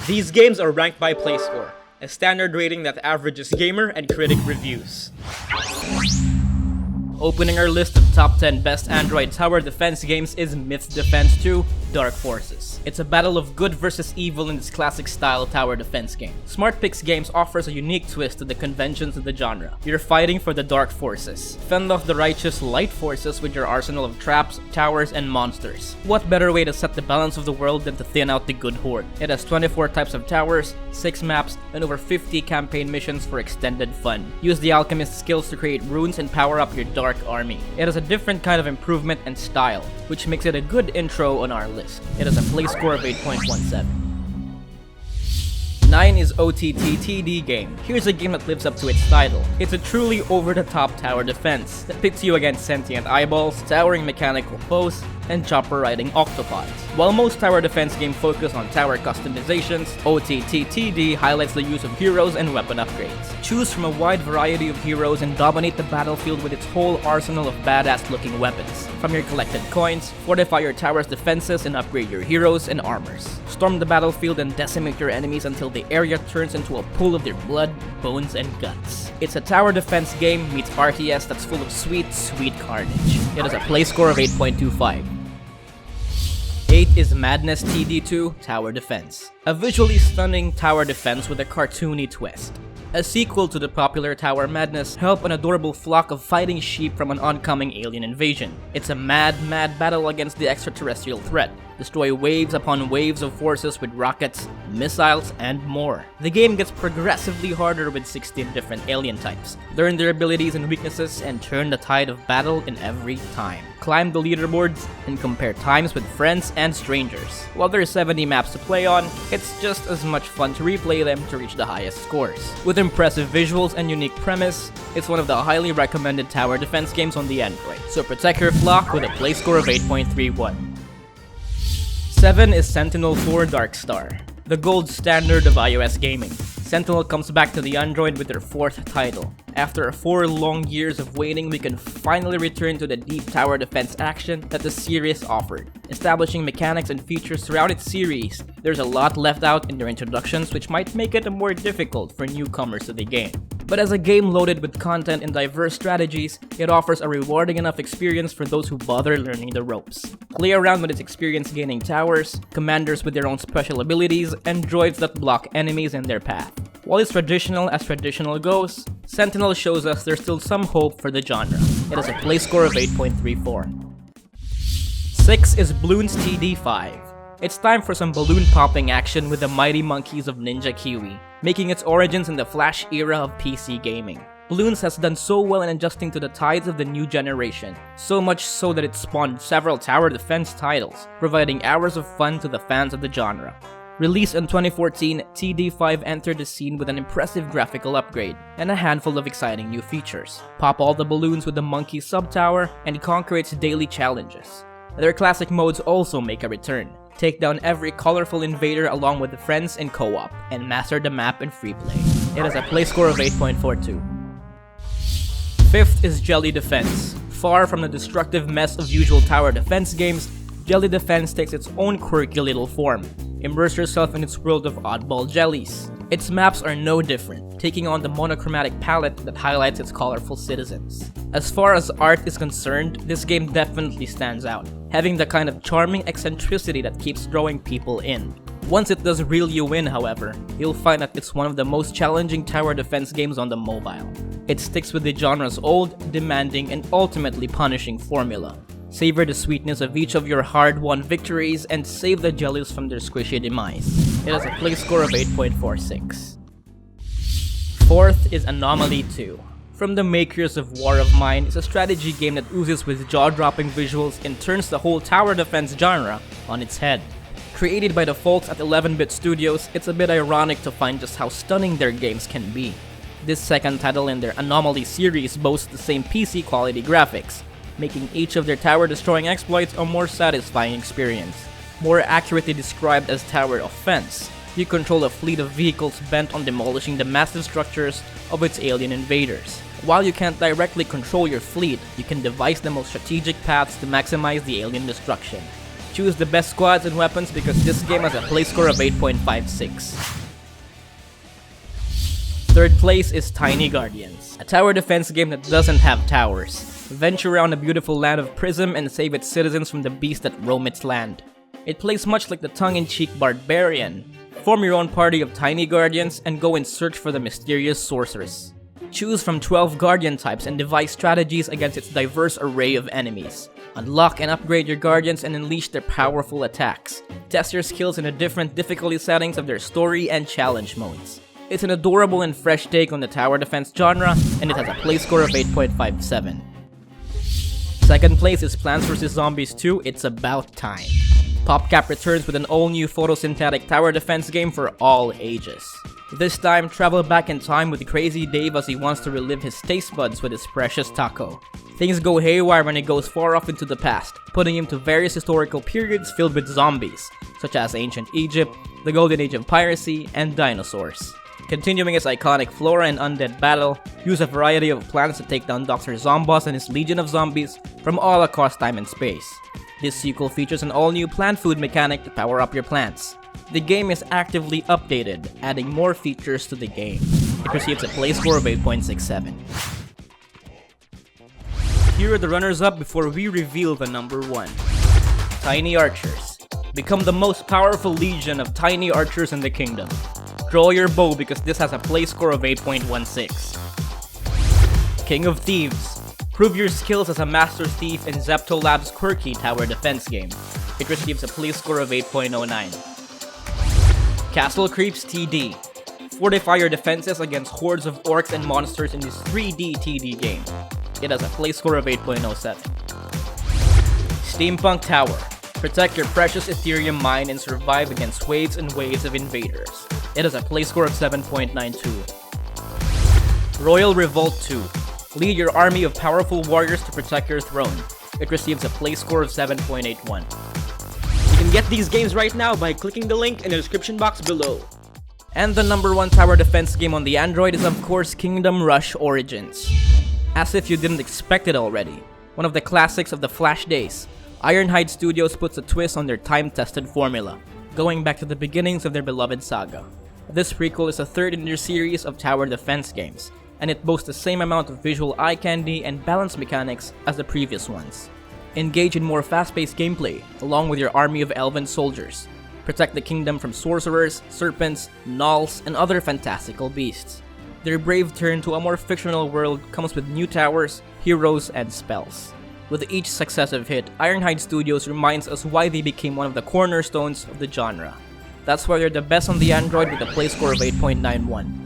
These games are ranked by PlayScore, a standard rating that averages gamer and critic reviews. Opening our list of top 10 best Android tower defense games is Myth's Defense 2: Dark Forces. It's a battle of good versus evil in this classic style tower defense game. Smart Picks Games offers a unique twist to the conventions of the genre. You're fighting for the Dark Forces. Fend off the righteous Light Forces with your arsenal of traps, towers, and monsters. What better way to set the balance of the world than to thin out the good horde? It has 24 types of towers, 6 maps, and over 50 campaign missions for extended fun. Use the alchemist skills to create runes and power up your dark army. It has a different kind of improvement and style, which makes it a good intro on our list. It has a play score of 8.17. 9 is OTP TD Games. Here's a game that lives up to its title. It's a truly over-the-top tower defense that pits you against sentient eyeballs, towering mechanical foes, and chopper riding octopods. While most tower defense games focus on tower customizations, OTP TD highlights the use of heroes and weapon upgrades. Choose from a wide variety of heroes and dominate the battlefield with its whole arsenal of badass looking weapons. From your collected coins, fortify your tower's defenses and upgrade your heroes and armors. Storm the battlefield and decimate your enemies until the area turns into a pool of their blood, bones, and guts. It's a tower defense game meets RTS that's full of sweet, sweet carnage. It has a play score of 8.25. 8 is Madness TD2 Tower Defense, a visually stunning tower defense with a cartoony twist. A sequel to the popular Tower Madness, help an adorable flock of fighting sheep from an oncoming alien invasion. It's a mad battle against the extraterrestrial threat. Destroy waves upon waves of forces with rockets, missiles, and more. The game gets progressively harder with 16 different alien types. Learn their abilities and weaknesses and turn the tide of battle in every time. Climb the leaderboards and compare times with friends and strangers. While there are 70 maps to play on, it's just as much fun to replay them to reach the highest scores. With impressive visuals and unique premise, it's one of the highly recommended tower defense games on the Android. So protect your flock with a play score of 8.31. 7 is Sentinel 4 Dark Star, the gold standard of iOS gaming. Sentinel comes back to the Android with their 4th title. After 4 long years of waiting, we can finally return to the deep tower defense action that the series offered. Establishing mechanics and features throughout its series, there's a lot left out in their introductions which might make it more difficult for newcomers to the game. But as a game loaded with content and diverse strategies, it offers a rewarding enough experience for those who bother learning the ropes. Play around with its experience gaining towers, commanders with their own special abilities, and droids that block enemies in their path. While it's traditional as traditional goes, Sentinel shows us there's still some hope for the genre. It has a play score of 8.34. 6 is Bloons TD5. It's time for some balloon popping action with the mighty monkeys of Ninja Kiwi, making its origins in the Flash era of PC gaming. Bloons has done so well in adjusting to the tides of the new generation, so much so that it spawned several tower defense titles, providing hours of fun to the fans of the genre. Released in 2014, TD5 entered the scene with an impressive graphical upgrade and a handful of exciting new features. Pop all the balloons with the monkey sub-tower and conquer its daily challenges. Their classic modes also make a return. Take down every colorful invader along with friends in co-op, and master the map in free play. It has a play score of 8.42. 5th is Jelly Defense. Far from the destructive mess of usual tower defense games, Jelly Defense takes its own quirky little form. Immerse yourself in its world of oddball jellies. Its maps are no different, taking on the monochromatic palette that highlights its colorful citizens. As far as art is concerned, this game definitely stands out, having the kind of charming eccentricity that keeps drawing people in. Once it does reel you in, however, you'll find that it's one of the most challenging tower defense games on the mobile. It sticks with the genre's old, demanding, and ultimately punishing formula. Savor the sweetness of each of your hard-won victories and save the jellies from their squishy demise. It has a play score of 8.46. 4th is Anomaly II. From the makers of War of Mine, it's a strategy game that oozes with jaw-dropping visuals and turns the whole tower defense genre on its head. Created by the folks at 11-Bit Studios, it's a bit ironic to find just how stunning their games can be. This second title in their Anomaly series boasts the same PC quality graphics, making each of their tower-destroying exploits a more satisfying experience. More accurately described as tower offense, you control a fleet of vehicles bent on demolishing the massive structures of its alien invaders. While you can't directly control your fleet, you can devise the most strategic paths to maximize the alien destruction. Choose the best squads and weapons because this game has a play score of 8.56. Third place is Tiny Guardians, a tower defense game that doesn't have towers. Venture around the beautiful land of Prism and save its citizens from the beasts that roam its land. It plays much like the tongue-in-cheek Barbarian. Form your own party of Tiny Guardians and go in search for the mysterious sorceress. Choose from 12 Guardian types and devise strategies against its diverse array of enemies. Unlock and upgrade your Guardians and unleash their powerful attacks. Test your skills in the different difficulty settings of their story and challenge modes. It's an adorable and fresh take on the tower defense genre, and it has a play score of 8.57. Second place is Plants vs. Zombies 2, It's About Time. PopCap returns with an all-new photosynthetic tower defense game for all ages. This time, travel back in time with Crazy Dave as he wants to relive his taste buds with his precious taco. Things go haywire when he goes far off into the past, putting him to various historical periods filled with zombies, such as ancient Egypt, the golden age of piracy, and dinosaurs. Continuing his iconic flora and undead battle, use a variety of plants to take down Dr. Zomboss and his legion of zombies from all across time and space. This sequel features an all-new plant food mechanic to power up your plants. The game is actively updated, adding more features to the game. It receives a play score of 8.67. Here are the runners-up before we reveal the number 1. Tiny Archers. Become the most powerful legion of tiny archers in the kingdom. Draw your bow because this has a play score of 8.16. King of Thieves. Prove your skills as a master thief in Zepto Labs' quirky tower defense game. It receives a play score of 8.09. Castle Creeps TD. Fortify your defenses against hordes of orcs and monsters in this 3D TD game. It has a play score of 8.07. Steampunk Tower. Protect your precious Ethereum mine and survive against waves and waves of invaders. It has a play score of 7.92. Royal Revolt 2. Lead your army of powerful warriors to protect your throne. It receives a play score of 7.81. You can get these games right now by clicking the link in the description box below. And the number 1 tower defense game on the Android is of course Kingdom Rush Origins. As if you didn't expect it already, one of the classics of the Flash days, Ironhide Studios puts a twist on their time-tested formula, going back to the beginnings of their beloved saga. This prequel is a third in their series of tower defense games, and it boasts the same amount of visual eye candy and balance mechanics as the previous ones. Engage in more fast-paced gameplay, along with your army of elven soldiers. Protect the kingdom from sorcerers, serpents, gnolls, and other fantastical beasts. Their brave turn to a more fictional world comes with new towers, heroes, and spells. With each successive hit, Ironhide Studios reminds us why they became one of the cornerstones of the genre. That's why they're the best on the Android with a play score of 8.91.